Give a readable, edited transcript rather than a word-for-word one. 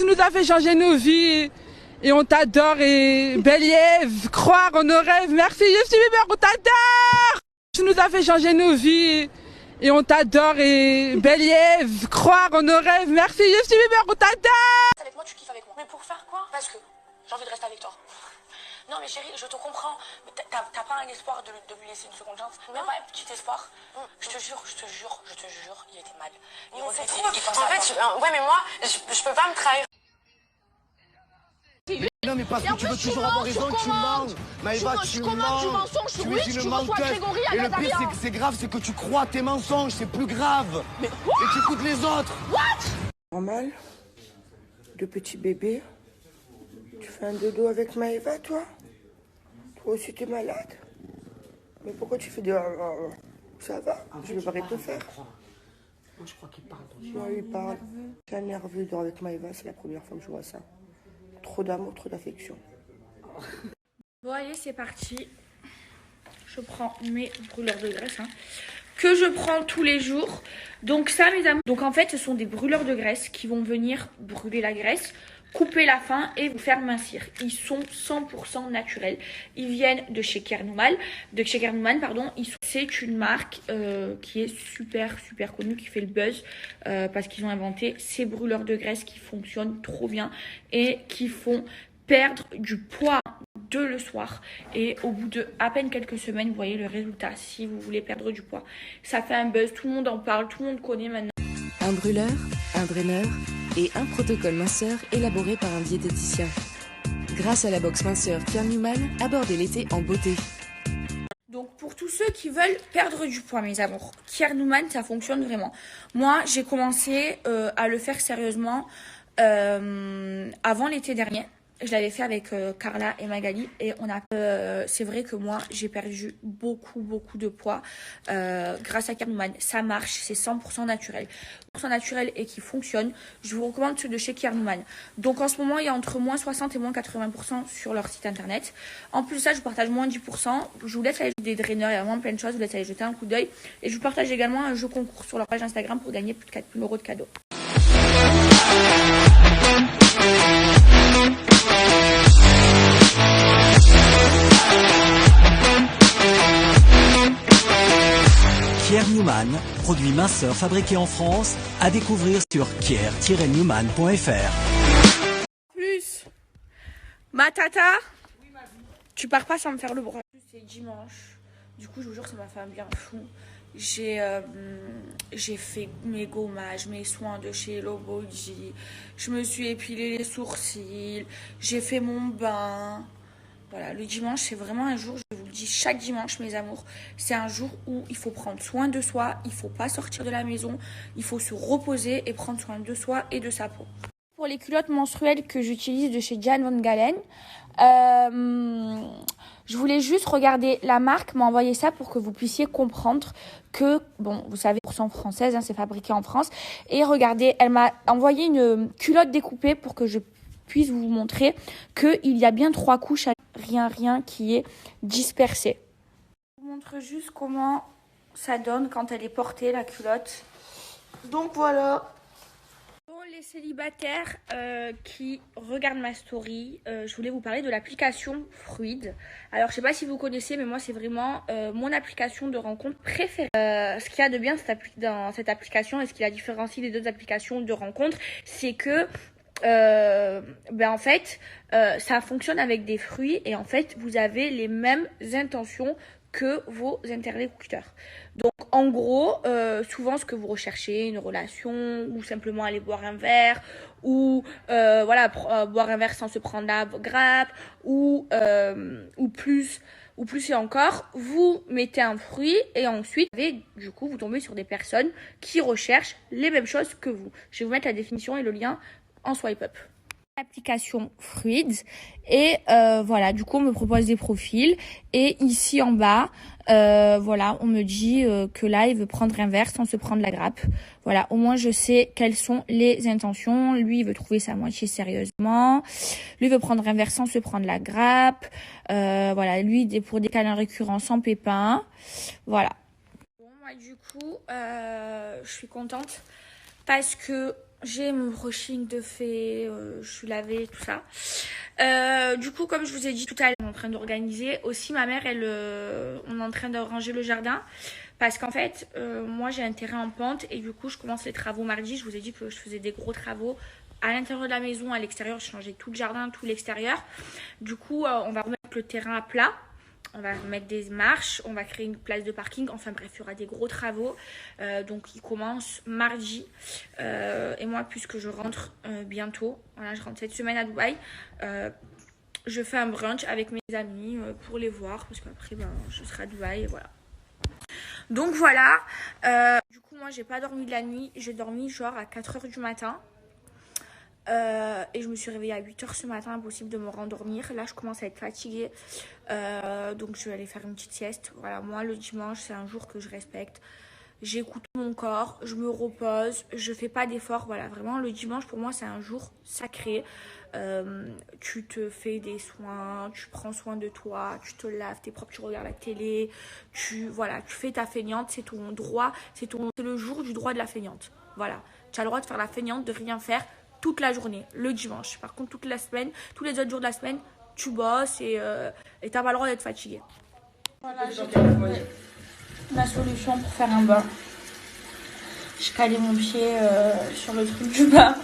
Tu nous as fait changer nos vies et on t'adore et Bélier, croire en nos rêves. Merci Justin Bieber, on t'adore. Tu nous as fait changer nos vies et on t'adore et Bélier, croire en nos rêves. Merci Justin Bieber, on t'adore. Avec moi, tu kiffes avec moi. Mais pour faire quoi? Parce que j'ai envie de rester avec toi. Non mais chérie, je te comprends. T'as pas un espoir de lui laisser une seconde chance? Même pas un petit espoir? Je te jure, il était mal. C'est trop. En fait, ouais mais moi, je peux pas me trahir. Non mais parce que tu veux toujours avoir raison et tu mens. Maëva, tu mens. Tu es une menteuse. Et le pire c'est que c'est grave, c'est que tu crois tes mensonges, c'est plus grave. Et tu écoutes les autres. Normal. Deux petits bébés. Tu fais un dodo avec Maëva, toi? Toi aussi t'es malade? Mais pourquoi tu fais des... Ça va? Je vais pas te faire. Moi je crois qu'il parle. Ouais, il parle. T'es nerveux avec Maëva, c'est la première fois que je vois ça. Trop d'amour, trop d'affection. Bon allez, c'est parti. Je prends mes brûleurs de graisse que je prends tous les jours. Donc ça mes amis, donc en fait ce sont des brûleurs de graisse qui vont venir brûler la graisse, couper la faim et vous faire mincir. Ils sont 100% naturels. Ils viennent de chez Kernouman, pardon. C'est une marque qui est super connue, qui fait le buzz parce qu'ils ont inventé ces brûleurs de graisse qui fonctionnent trop bien et qui font perdre du poids le soir. Et au bout de à peine quelques semaines, vous voyez le résultat si vous voulez perdre du poids. Ça fait un buzz, tout le monde en parle, tout le monde connaît maintenant. Un brûleur, un draineur et un protocole minceur élaboré par un diététicien. Grâce à la box minceur Kernouman, abordez l'été en beauté. Donc pour tous ceux qui veulent perdre du poids, mes amours, Kernouman, ça fonctionne vraiment. Moi, j'ai commencé à le faire sérieusement avant l'été dernier. Je l'avais fait avec Carla et Magali et c'est vrai que moi j'ai perdu beaucoup de poids grâce à Kernouman. Ça marche, c'est 100% naturel. 100% naturel et qui fonctionne. Je vous recommande ceux de chez Kernouman. Donc en ce moment il y a entre moins 60 et moins 80% sur leur site internet. En plus de ça, je vous partage moins 10%. Je vous laisse aller des draineurs, il y a vraiment plein de choses. Je vous laisse aller jeter un coup d'œil. Et je vous partage également un jeu concours sur leur page Instagram pour gagner plus de 4 000 € de cadeaux. Kernouman, produit minceur fabriqué en France, à découvrir sur kier-newman.fr. Plus, ma tata, tu pars pas sans me faire le bras. C'est dimanche, du coup je vous jure ça m'a fait un bien fou. J'ai fait mes gommages, mes soins de chez Hello Body, je me suis épilé les sourcils, j'ai fait mon bain. Voilà, le dimanche, c'est vraiment un jour, je vous le dis chaque dimanche, mes amours, c'est un jour où il faut prendre soin de soi, il ne faut pas sortir de la maison, il faut se reposer et prendre soin de soi et de sa peau. Pour les culottes menstruelles que j'utilise de chez Jan Van Galen, je voulais juste regarder, la marque m'a envoyé ça pour que vous puissiez comprendre que, bon, vous savez, % française, c'est fabriqué en France. Et regardez, elle m'a envoyé une culotte découpée pour que je puisse vous montrer qu'il y a bien 3 couches, rien qui est dispersé. Je vous montre juste comment ça donne quand elle est portée, la culotte. Donc voilà. Pour les célibataires qui regardent ma story, je voulais vous parler de l'application Fruid. Alors je sais pas si vous connaissez, mais moi c'est vraiment mon application de rencontre préférée. Ce qu'il y a de bien dans cette application et ce qui la différencie des autres applications de rencontre, c'est que en fait ça fonctionne avec des fruits et en fait vous avez les mêmes intentions que vos interlocuteurs. Donc en gros, souvent ce que vous recherchez, une relation ou simplement aller boire un verre ou boire un verre sans se prendre la grappe ou plus et encore, vous mettez un fruit et ensuite du coup vous tombez sur des personnes qui recherchent les mêmes choses que vous. Je vais vous mettre la définition et le lien en swipe up. Application Fruits et voilà, du coup on me propose des profils et ici en bas voilà, on me dit que là il veut prendre un verre sans se prendre la grappe. Voilà, au moins je sais quelles sont les intentions. Lui il veut trouver sa moitié sérieusement, lui veut prendre un verre sans se prendre la grappe, voilà, lui pour des câlins récurrents sans pépin. Voilà. Bon, moi du coup je suis contente parce que j'ai mon brushing de fait, je suis lavée, tout ça. Du coup, comme je vous ai dit tout à l'heure, on est en train d'organiser. Aussi, ma mère, on est en train de ranger le jardin. Parce qu'en fait, moi, j'ai un terrain en pente. Et du coup, je commence les travaux mardi. Je vous ai dit que je faisais des gros travaux à l'intérieur de la maison, à l'extérieur. Je changeais tout le jardin, tout l'extérieur. Du coup, on va remettre le terrain à plat. On va remettre des marches, on va créer une place de parking. Enfin bref, il y aura des gros travaux. Donc ils commencent mardi. Et moi, puisque je rentre bientôt, voilà, je rentre cette semaine à Dubaï, je fais un brunch avec mes amis pour les voir. Parce qu'après, je serai à Dubaï et voilà. Donc voilà. Du coup, moi, j'ai pas dormi de la nuit. J'ai dormi genre à 4h du matin. Et je me suis réveillée à 8h ce matin, impossible de me rendormir. Là je commence à être fatiguée, donc je vais aller faire une petite sieste. Voilà, moi le dimanche c'est un jour que je respecte. J'écoute mon corps, je me repose, je fais pas d'efforts. Voilà, vraiment le dimanche pour moi c'est un jour sacré. Tu te fais des soins, tu prends soin de toi, tu te laves, t'es propre, tu regardes la télé, tu fais ta feignante, c'est ton droit, c'est le jour du droit de la feignante. Voilà, tu as le droit de faire la feignante, de rien faire toute la journée, le dimanche. Par contre, toute la semaine, tous les autres jours de la semaine, tu bosses et t'as pas le droit d'être fatigué. Voilà, j'ai trouvé ma solution pour faire un bain. J'ai calé mon pied sur le truc du bain.